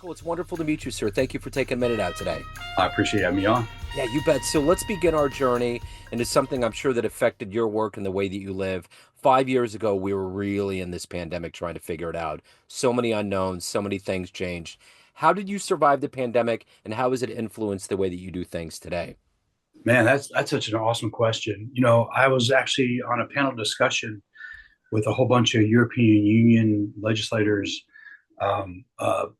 Michael, it's wonderful to meet you, sir. Thank you for taking a minute out today. I appreciate having me on. Yeah, you bet. So let's begin our journey into something I'm sure that affected your work and the way that you live. 5 years ago, we were really in this pandemic trying to figure it out. So many unknowns, so many things changed. How did you survive the pandemic, and how has it influenced the way that you do things today? Man, that's such an awesome question. I was actually on a panel discussion with a whole bunch of European Union legislators,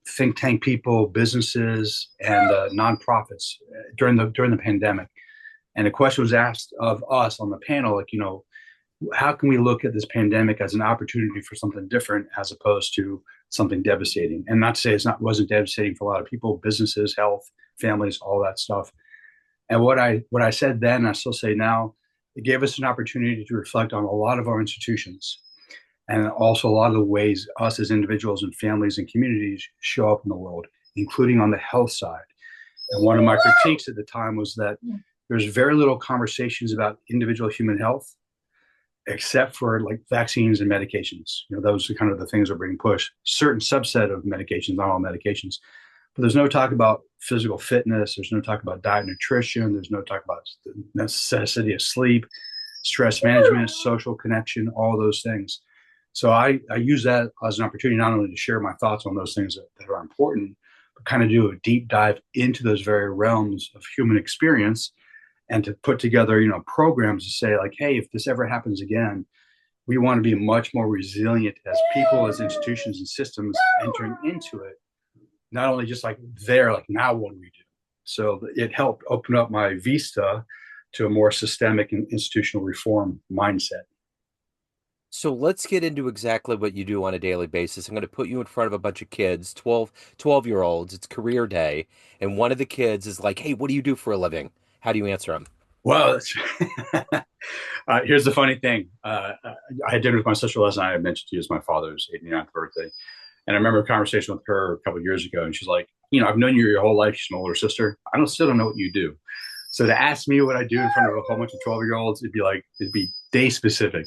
think tank people, businesses, and nonprofits during the pandemic. And a question was asked of us on the panel, like, how can we look at this pandemic as an opportunity for something different as opposed to something devastating? And not to say wasn't devastating for a lot of people, businesses, health, families, all that stuff. And what I said then, I still say now, it gave us an opportunity to reflect on a lot of our institutions and also a lot of the ways us as individuals and families and communities show up in the world, including on the health side. And one of my critiques at the time was that there's very little conversations about individual human health, except for like vaccines and medications. Those are kind of the things that are being pushed. Certain subset of medications, not all medications. But there's no talk about physical fitness. There's no talk about diet and nutrition. There's no talk about the necessity of sleep, stress management, social connection, all those things. So I use that as an opportunity not only to share my thoughts on those things that are important, but kind of do a deep dive into those very realms of human experience and to put together, programs to say like, hey, if this ever happens again, we want to be much more resilient as people, as institutions and systems entering into it. Not only just like there, like now what do we do? So it helped open up my vista to a more systemic and institutional reform mindset. So let's get into exactly what you do on a daily basis. I'm going to put you in front of a bunch of kids, 12-year-olds. It's career day. And one of the kids is like, hey, what do you do for a living? How do you answer them? Well, here's the funny thing. I had dinner with my sister last night. I mentioned to you, it's my father's 89th birthday. And I remember a conversation with her a couple of years ago, and she's like, I've known you your whole life. She's my older sister. Still don't know what you do. So to ask me what I do in front of a whole bunch of 12-year-olds, it'd be day specific.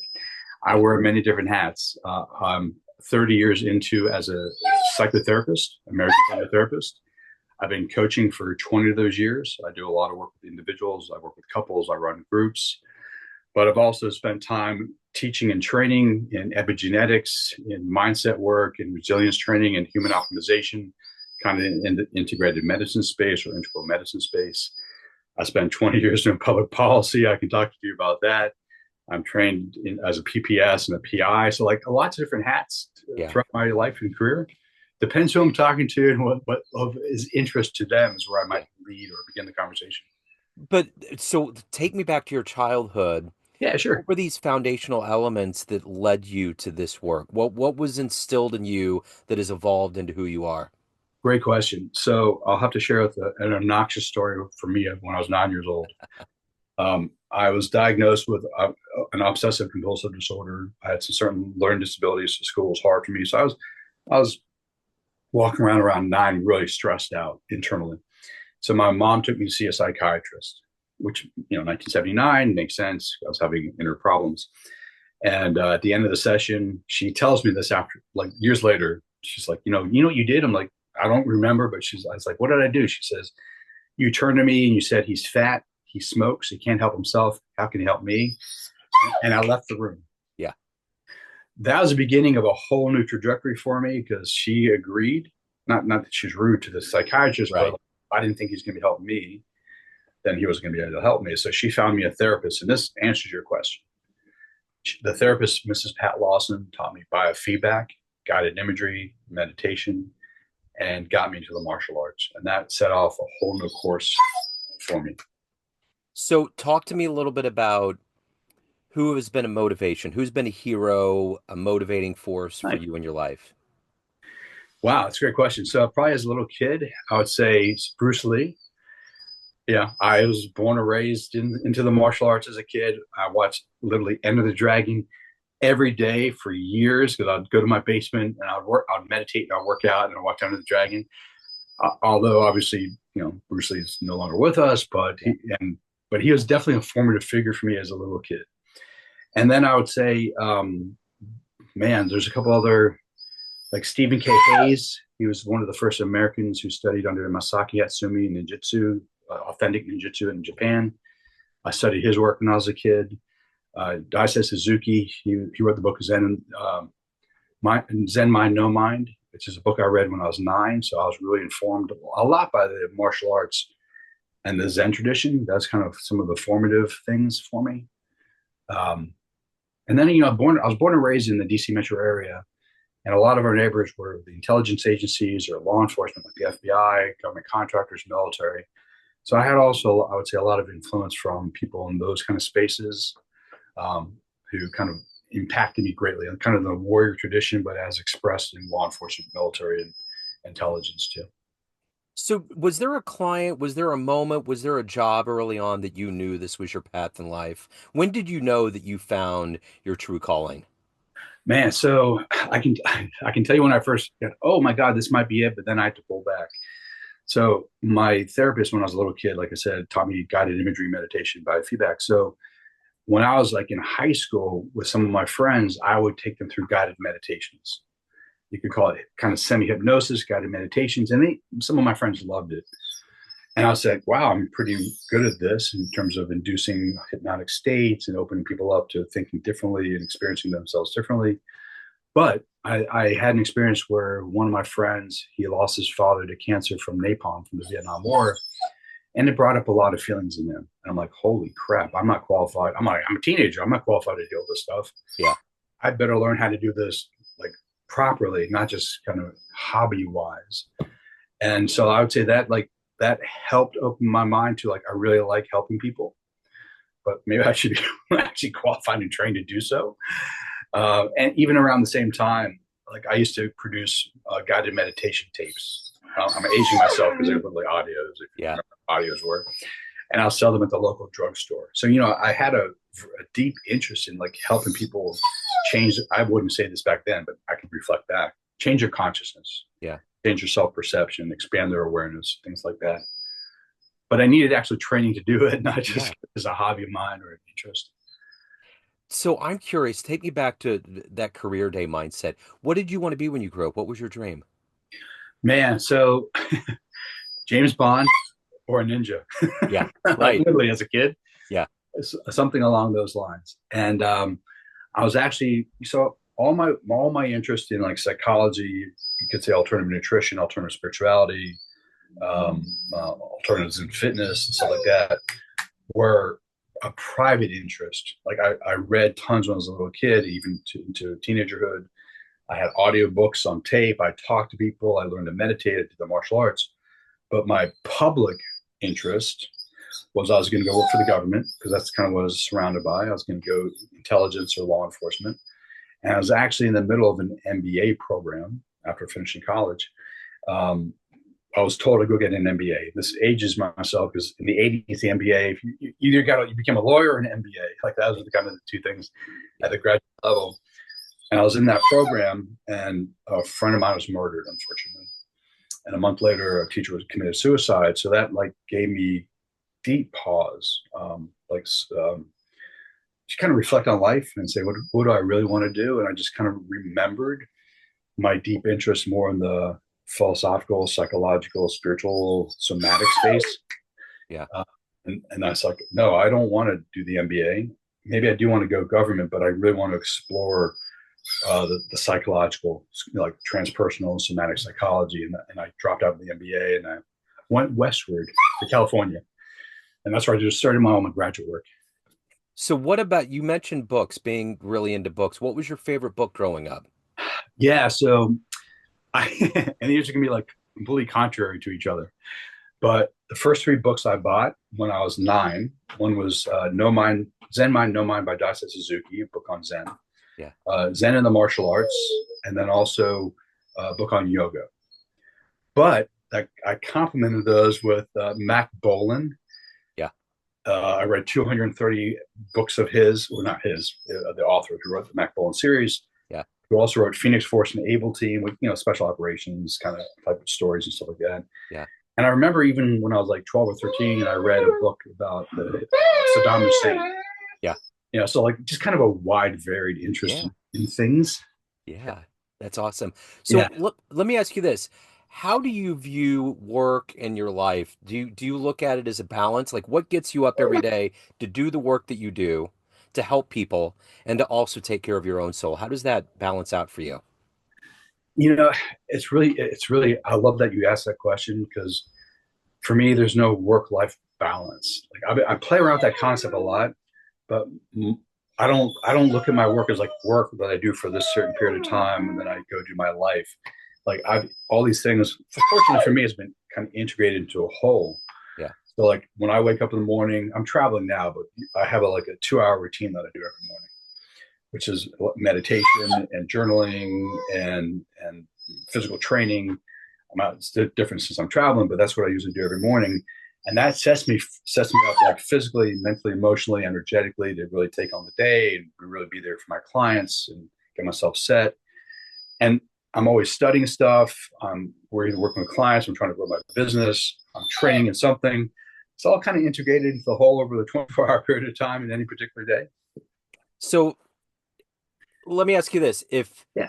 I wear many different hats. I'm 30 years into as a psychotherapist, American psychotherapist. I've been coaching for 20 of those years. I do a lot of work with individuals. I work with couples. I run groups. But I've also spent time teaching and training in epigenetics, in mindset work, in resilience training, and human optimization, kind of in the integrated medicine space or integral medicine space. I spent 20 years in public policy. I can talk to you about that. I'm trained as a PPS and a PI. So like lots of different hats throughout my life and career. Depends who I'm talking to and what of is interest to them is where I might lead or begin the conversation. But so take me back to your childhood. Yeah, What sure. were these foundational elements that led you to this work? What was instilled in you that has evolved into who you are? Great question. So I'll have to share with an obnoxious story for me when I was 9 years old. I was diagnosed with an obsessive compulsive disorder. I had some certain learning disabilities, so school was hard for me. So I was walking around 9, really stressed out internally. So my mom took me to see a psychiatrist, which 1979 makes sense. I was having inner problems, and at the end of the session, she tells me this after like years later. She's like, you know what you did? I'm like, I don't remember, but I was like, what did I do? She says, you turned to me and you said he's fat, he smokes, he can't help himself. How can he help me? And I left the room. Yeah. That was the beginning of a whole new trajectory for me because she agreed. Not that she's rude to the psychiatrist, Right. but I didn't think he was going to help me. Then he was going to be able to help me. So she found me a therapist, and this answers your question. The therapist, Mrs. Pat Lawson, taught me biofeedback, guided imagery, meditation, and got me into the martial arts. And that set off a whole new course for me. So talk to me a little bit about who has been a motivation, who's been a hero, a motivating force for Nice. you in your life. Wow, that's a great question. So probably as a little kid, I would say it's Bruce Lee. Yeah, I was born and raised into the martial arts as a kid. I watched literally Enter the Dragon every day for years because I'd go to my basement and I'd meditate and I'd work out and I'd watch Enter the Dragon. Although obviously, Bruce Lee is no longer with us, but he was definitely a formative figure for me as a little kid. And then I would say, man, there's a couple other like Stephen K. Hayes. He was one of the first Americans who studied under Masaki Yatsumi ninjutsu, authentic ninjutsu in Japan. I studied his work when I was a kid. Daisei Suzuki, he wrote the book Zen Mind, No Mind, which is a book I read when I was 9. So I was really informed a lot by the martial arts and the Zen tradition. That's kind of some of the formative things for me. Um, and then, I was born and raised in the DC metro area. And a lot of our neighbors were the intelligence agencies or law enforcement, like the FBI, government contractors, military. So I had also, I would say, a lot of influence from people in those kind of spaces, who kind of impacted me greatly, and kind of the warrior tradition, but as expressed in law enforcement, military, and intelligence too. So, was there a client, was there a moment, was there a job early on that you knew this was your path in life? When did you know that you found your true calling? Man, so I can tell you when I first got, oh my God, this might be it, but then I had to pull back. So my therapist, when I was a little kid, like I said, taught me guided imagery meditation by feedback. So when I was like in high school with some of my friends, I would take them through guided meditations. You could call it kind of semi-hypnosis, guided meditations, and some of my friends loved it. And I was like, wow, I'm pretty good at this in terms of inducing hypnotic states and opening people up to thinking differently and experiencing themselves differently. But I had an experience where one of my friends, he lost his father to cancer from napalm from the Vietnam War, and it brought up a lot of feelings in him. And I'm like, holy crap, I'm not qualified. I'm a teenager. I'm not qualified to deal with this stuff. Yeah. I better learn how to do this like properly, not just kind of hobby wise. And so I would say that that helped open my mind to like, I really like helping people, but maybe I should be actually qualified and trained to do so. And even around the same time, like I used to produce guided meditation tapes. I'm aging myself because they're literally audios, if you Yeah. remember how audios were. And I'll sell them at the local drugstore. So, I had a deep interest in like helping people change. I wouldn't say this back then, but I can reflect back. Change your consciousness, Yeah. change your self-perception, expand their awareness, things like that. But I needed actually training to do it, not just Yeah. as a hobby of mine or an interest. So I'm curious, take me back to that career day mindset. What did you want to be when you grew up? What was your dream? Man, so James Bond or a ninja, Yeah. like Right. literally as a kid, Yeah. something along those lines. And I was actually so all my interest in like psychology, you could say alternative nutrition, alternative spirituality, alternatives in fitness and stuff like that were a private interest. Like I read tons when I was a little kid, even into teenagerhood. I had audiobooks on tape. I talked to people. I learned to meditate. I did the martial arts. But my public interest was I was going to go work for the government because that's kind of what I was surrounded by. I was going to go intelligence or law enforcement. And I was actually in the middle of an MBA program after finishing college. Um, I was told to go get an MBA. This ages myself because in the 80s, the MBA, if you either you became a lawyer or an MBA. Like that was kind of the two things at Yeah. the graduate level. And I was in that program, and a friend of mine was murdered, unfortunately. And a month later, a teacher was committed suicide. So that like gave me deep pause, just kind of reflect on life and say, what do I really want to do? And I just kind of remembered my deep interest more in the philosophical, psychological, spiritual, somatic space. Yeah. Uh, and I was like, no, I don't want to do the MBA. Maybe I do want to go government, but I really want to explore the psychological, like transpersonal and somatic psychology. And I dropped out of the MBA and I went westward to California. And that's where I just started my own graduate work. So what about, you mentioned books, being really into books. What was your favorite book growing up? Yeah. So and these are going to be like completely contrary to each other. But the first three books I bought when I was 9, one was No Mind, Zen Mind, No Mind by Daisei Suzuki, a book on Zen, Yeah. Zen and the Martial Arts, and then also a book on yoga. But I complemented those with Mac Bolan. Yeah. I read 230 books of his, well, not his, the author who wrote the Mac Bolan series, Yeah. who also wrote Phoenix Force and Able Team with, special operations kind of type of stories and stuff like that. Yeah. And I remember even when I was like 12 or 13, and I read a book about Saddam Hussein. Yeah. So like just kind of a wide, varied interest Yeah. in things. Yeah. That's awesome. Yeah. So let me ask you this. How do you view work in your life? Do you look at it as a balance? Like what gets you up every day to do the work that you do, to help people, and to also take care of your own soul? How does that balance out for you? You know, it's really, I love that you asked that question because for me, there's no work-life balance. Like I play around with that concept a lot, but I don't look at my work as like work that I do for this certain period of time and then I go do my life. Like I've all these things, fortunately for me, has been kind of integrated into a whole. Yeah. So like when I wake up in the morning, I'm traveling now, but I have like a 2 hour routine that I do every morning, which is meditation and journaling and physical training. I'm out, it's different since I'm traveling, but that's what I usually do every morning. And that sets me up like physically, mentally, emotionally, energetically to really take on the day and really be there for my clients and get myself set. And I'm always studying stuff. We're either working with clients, I'm trying to grow my business, I'm training in something. It's all kind of integrated into the whole over the 24-hour period of time in any particular day. So let me ask you this. If Yeah.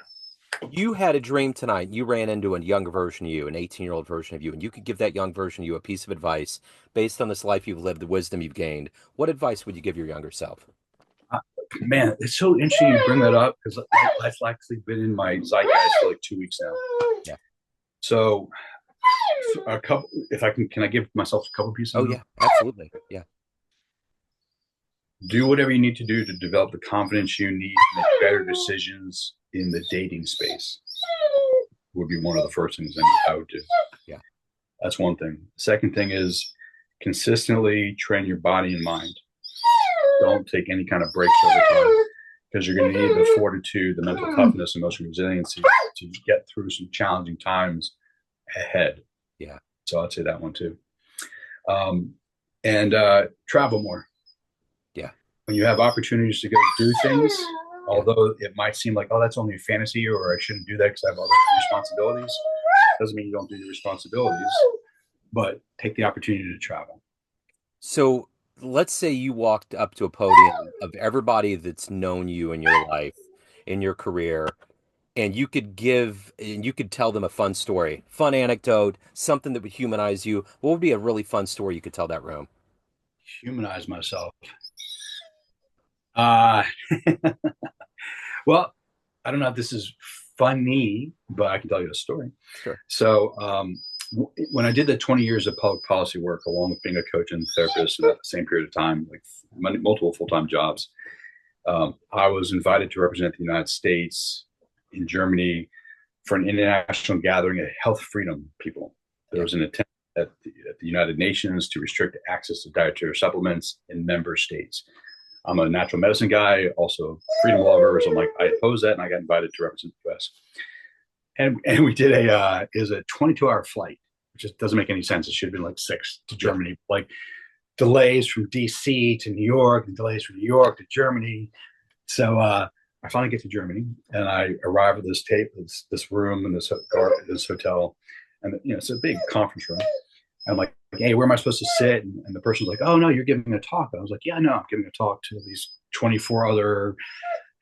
you had a dream tonight, you ran into a younger version of you, an 18-year-old version of you, and you could give that young version of you a piece of advice based on this life you've lived, the wisdom you've gained, what advice would you give your younger self? Uh, Man, it's so interesting you bring that up because that's actually been in my zeitgeist for like 2 weeks now. Yeah. So a couple, if can I give myself a couple pieces Oh, of yeah, absolutely. Yeah. do whatever you need to do to develop the confidence you need to make better decisions in the dating space would be one of the first things I would do. Yeah. That's one thing. Second thing is consistently train your body and mind. Don't take any kind of breaks over time because you're going to need the fortitude, the mental toughness, emotional resiliency to get through some challenging times ahead. Yeah. So I'd say that one too. Um, and travel more. Yeah. When you have opportunities to go do things, Yeah. although it might seem like, oh, that's only a fantasy or I shouldn't do that because I have other responsibilities, doesn't mean you don't do your responsibilities, but take the opportunity to travel. So let's say you walked up to a podium of everybody that's known you in your life, in your career, and you could tell them a fun story, fun anecdote, something that would humanize you. What would be a really fun story you could tell that room? Humanize myself. Uh, well, I don't know if this is funny, but I can tell you a story. Sure. So, when I did the 20 years of public policy work, along with being a coach and therapist at the same period of time, like multiple full time jobs, I was invited to represent the United States in Germany for an international gathering of health freedom people. There Yeah. was an attempt at the United Nations to restrict access to dietary supplements in member states. I'm a natural medicine guy, also freedom lover. So I'm like, I oppose that, and I got invited to represent the U.S. And we did it was a 22-hour flight, which just doesn't make any sense. It should have been like 6 to Yeah. Germany. Like delays from D.C. to New York, and delays from New York to Germany. So I finally get to Germany, and I arrive at this room in this hotel, and it's a big conference room. I'm like, hey, where am I supposed to sit? And the person's like, oh no, you're giving a talk. And I was like, yeah, no, I'm giving a talk to these 24 other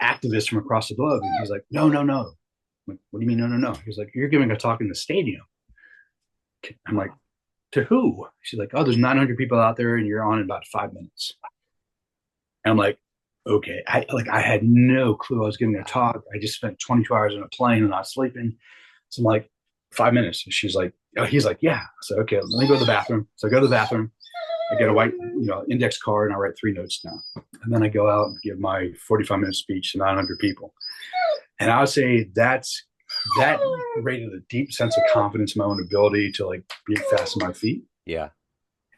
activists from across the globe. And he's like, no, no, no. I'm like, what do you mean, no, no, no? He's like, you're giving a talk in the stadium. I'm like, to who? She's like, oh, there's 900 people out there, and you're on in about 5 minutes. And I'm like, okay. I had no clue I was giving a talk. I just spent 22 hours in a plane and not sleeping. So I'm like, 5 minutes. And she's like, oh, he's like, yeah. So okay, let me go to the bathroom. So I go to the bathroom. I get a white, index card, and I write 3 notes down. And then I go out and give my 45-minute speech to 900 people. And I would say that rated a deep sense of confidence in my own ability to like be fast on my feet. Yeah.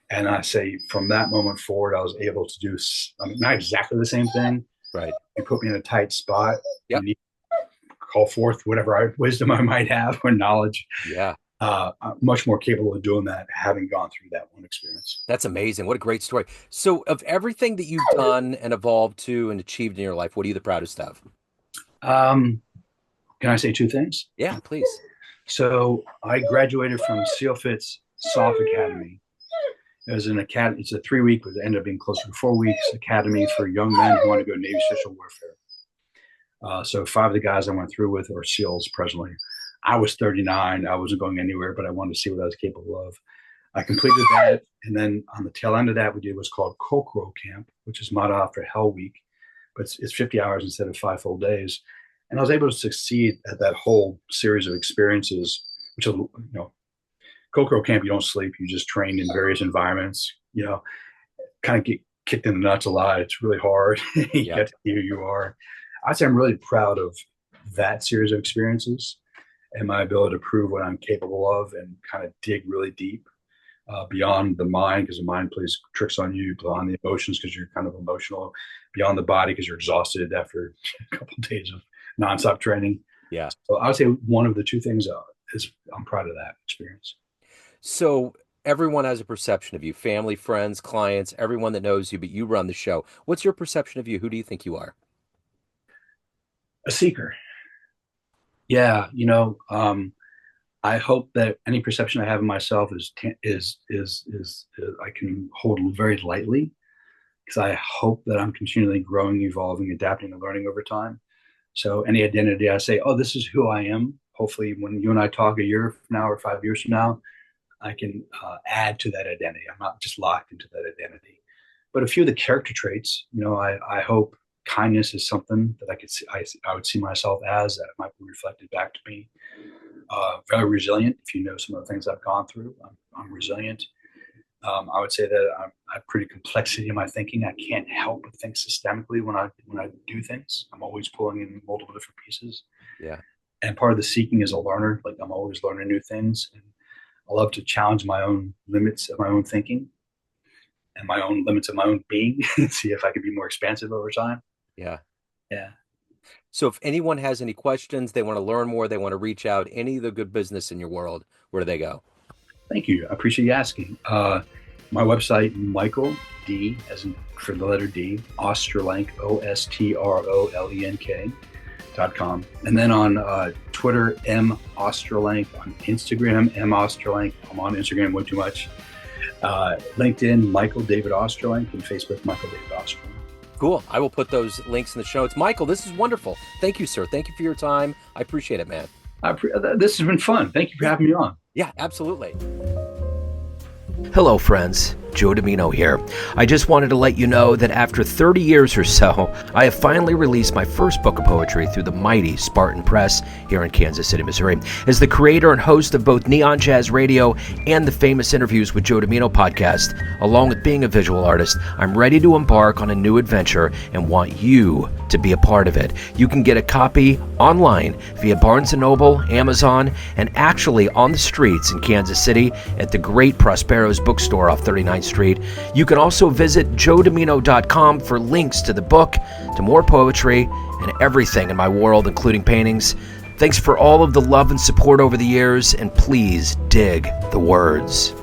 And I say from that moment forward, I was able to do not exactly the same thing. Right. You put me in a tight spot. Yep. You need to call forth whatever wisdom I might have or knowledge. Yeah. I'm much more capable of doing that having gone through that one experience. That's amazing. What a great story. So, of everything that you've done and evolved to and achieved in your life, what are you the proudest of? Um, can I say 2 things? Yeah, please. So I graduated from SEALFIT's SOF Academy. It was an academy. It's a 3 week, but it ended up being closer to 4 weeks academy for young men who want to go Navy special warfare. So 5 of the guys I went through with are SEALs presently. I was 39. I wasn't going anywhere, but I wanted to see what I was capable of. I completed that, and then on the tail end of that, we did what's called Kokoro Camp, which is modeled after Hell Week, but it's 50 hours instead of 5 full days. And I was able to succeed at that whole series of experiences, which, Kokoro Camp, you don't sleep, you just train in various environments, kind of get kicked in the nuts a lot. It's really hard. You Yeah. get to see who you are. I'd say I'm really proud of that series of experiences and my ability to prove what I'm capable of and kind of dig really deep beyond the mind, because the mind plays tricks on you, beyond the emotions because you're kind of emotional, beyond the body because you're exhausted after a couple of days of nonstop training. Yeah. So I would say one of the two things is I'm proud of that experience. So everyone has a perception of you, family, friends, clients, everyone that knows you, but you run the show. What's your perception of you? Who do you think you are? A seeker. Yeah, I hope that any perception I have of myself is I can hold very lightly, because I hope that I'm continually growing, evolving, adapting, and learning over time. So any identity I say, oh, this is who I am. Hopefully, when you and I talk a year from now or 5 years from now, I can add to that identity. I'm not just locked into that identity. But a few of the character traits, I hope kindness is something that I could see, I would see myself as, that might be reflected back to me. Very resilient. If you know some of the things I've gone through, I'm resilient. I would say that I have pretty complexity in my thinking. I can't help but think systemically when I do things. I'm always pulling in multiple different pieces. Yeah. And part of the seeking is a learner. Like, I'm always learning new things, and I love to challenge my own limits of my own thinking and my own limits of my own being and see if I could be more expansive over time. Yeah. Yeah. So if anyone has any questions, they want to learn more, they want to reach out, any of the good business in your world, where do they go? Thank you. I appreciate you asking. My website, Michael D, as in for the letter D, Ostrolenk, OSTROLENK.com. And then on Twitter, M Ostrolenk. On Instagram, M Ostrolenk. I'm on Instagram way too much. LinkedIn, Michael David Ostrolenk, and Facebook, Michael David Ostrolenk. Cool. I will put those links in the show notes. Michael, this is wonderful. Thank you, sir. Thank you for your time. I appreciate it, man. This has been fun. Thank you for having me on. Yeah, absolutely. Hello, friends. Joe Dimino here. I just wanted to let you know that after 30 years or so, I have finally released my first book of poetry through the mighty Spartan Press here in Kansas City, Missouri. As the creator and host of both Neon Jazz Radio and the Famous Interviews with Joe Dimino podcast, along with being a visual artist, I'm ready to embark on a new adventure and want you to be a part of it. You can get a copy online via Barnes & Noble, Amazon, and actually on the streets in Kansas City at the great Prospero's bookstore off 39th Street. You can also visit joedimino.com for links to the book, to more poetry, and everything in my world, including paintings. Thanks for all of the love and support over the years, and please dig the words.